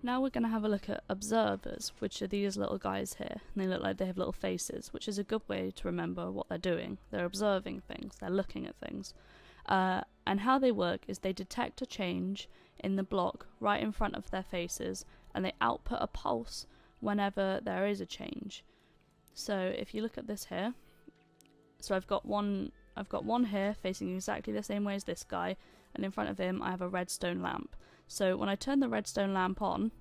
Now we're going to have a look at observers, which are these little guys here, and they look like they have little faces, which is a good way to remember what they're doing. They're observing things, they're looking at things. And how they work is they detect a change in the block right in front of their faces, and they output a pulse whenever there is a change. So if you look at this here, so I've got one here facing exactly the same way as this guy, and in front of him I have a redstone lamp. So when I turn the redstone lamp on,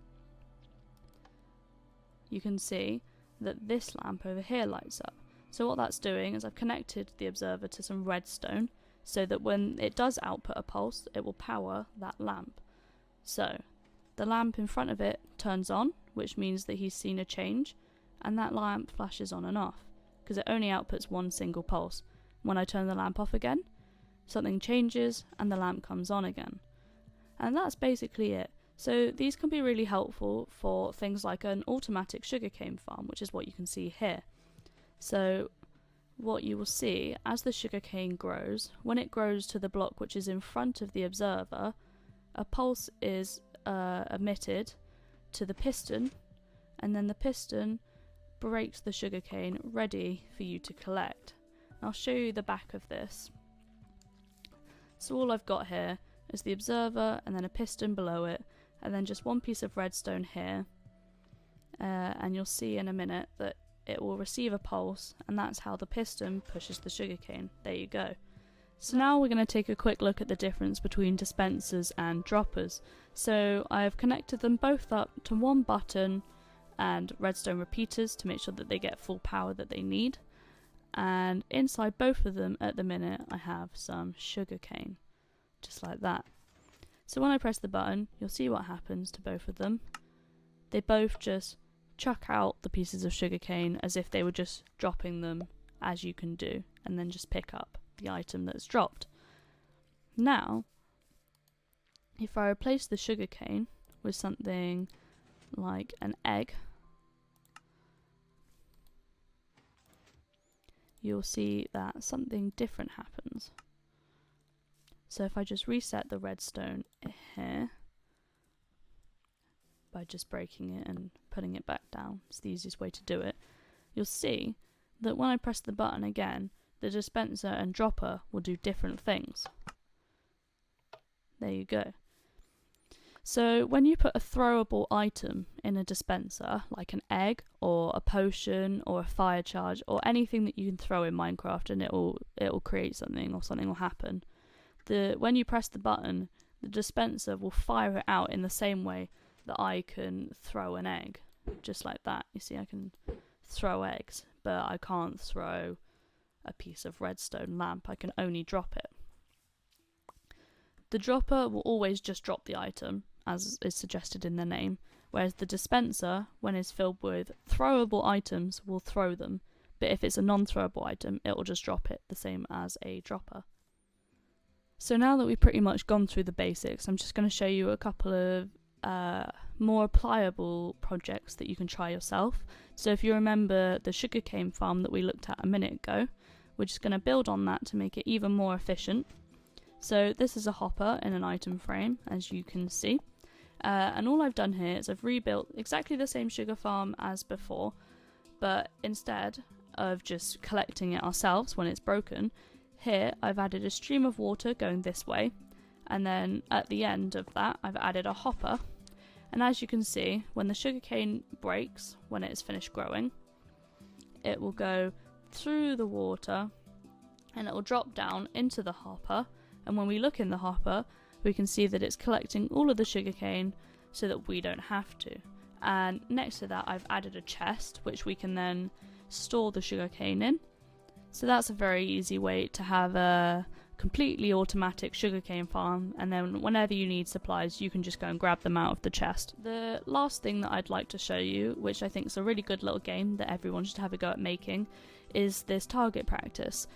you can see that this lamp over here lights up. So what that's doing is I've connected the observer to some redstone, so that when it does output a pulse, it will power that lamp. So the lamp in front of it turns on, which means that he's seen a change, and that lamp flashes on and off, because it only outputs one single pulse. When I turn the lamp off again, something changes and the lamp comes on again. And that's basically it. So these can be really helpful for things like an automatic sugarcane farm, which is what you can see here. So what you will see as the sugarcane grows, when it grows to the block which is in front of the observer, a pulse is emitted to the piston, and then the piston breaks the sugarcane ready for you to collect. I'll show you the back of this. So all I've got here is the observer and then a piston below it, and then just one piece of redstone here, and you'll see in a minute that it will receive a pulse, and that's how the piston pushes the sugarcane. There you go. So now we're going to take a quick look at the difference between dispensers and droppers. So I've connected them both up to one button and redstone repeaters to make sure that they get full power that they need. And inside both of them at the minute I have some sugarcane, just like that. So when I press the button, you'll see what happens to both of them. They both just chuck out the pieces of sugarcane as if they were just dropping them, as you can do, and then just pick up the item that's dropped. Now, if I replace the sugarcane with something like an egg, you'll see that something different happens. So if I just reset the redstone here by just breaking it and putting it back down, it's the easiest way to do it, you'll see that when I press the button again, the dispenser and dropper will do different things. There you go. So when you put a throwable item in a dispenser, like an egg or a potion or a fire charge or anything that you can throw in Minecraft and it'll create something or something will happen, when you press the button, the dispenser will fire it out in the same way that I can throw an egg, just like that. You see, I can throw eggs, but I can't throw a piece of redstone lamp. I can only drop it. The dropper will always just drop the item, as is suggested in the name, whereas the dispenser, when it's filled with throwable items, will throw them, but if it's a non-throwable item, it will just drop it, the same as a dropper. So now that we've pretty much gone through the basics, I'm just going to show you a couple of more pliable projects that you can try yourself. So if you remember the sugarcane farm that we looked at a minute ago, we're just going to build on that to make it even more efficient. So this is a hopper in an item frame, as you can see. And all I've done here is I've rebuilt exactly the same sugar farm as before, but instead of just collecting it ourselves when it's broken, here I've added a stream of water going this way, and then at the end of that I've added a hopper. And as you can see, when the sugarcane breaks, when it's finished growing, it will go through the water and it will drop down into the hopper, and when we look in the hopper we can see that it's collecting all of the sugarcane so that we don't have to. And next to that I've added a chest which we can then store the sugarcane in. So that's a very easy way to have a completely automatic sugarcane farm, and then whenever you need supplies you can just go and grab them out of the chest. The last thing that I'd like to show you, which I think is a really good little game that everyone should have a go at making, is this target practice,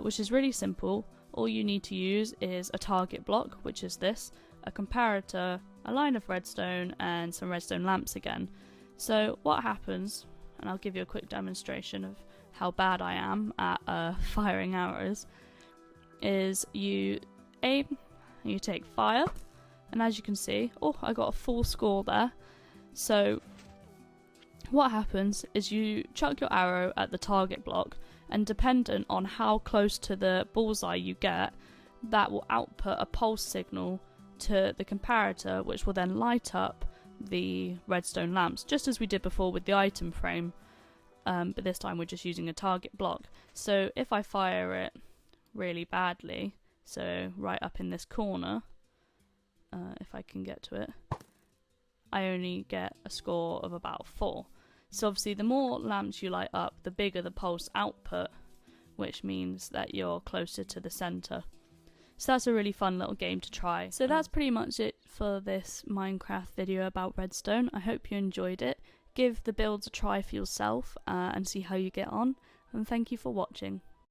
which is really simple. All you need to use is a target block, which is this, a comparator, a line of redstone, and some redstone lamps again. So what happens, and I'll give you a quick demonstration of how bad I am at firing arrows, is you aim, you take fire, and as you can see, oh, I got a full score there, So what happens is you chuck your arrow at the target block, and dependent on how close to the bullseye you get, that will output a pulse signal to the comparator, which will then light up the redstone lamps, just as we did before with the item frame, but this time we're just using a target block. So if I fire it really badly, so right up in this corner, if I can get to it, I only get a score of about 4. So obviously the more lamps you light up, the bigger the pulse output, which means that you're closer to the centre. So that's a really fun little game to try. So that's pretty much it for this Minecraft video about redstone. I hope you enjoyed it. Give the builds a try for yourself and see how you get on. And thank you for watching.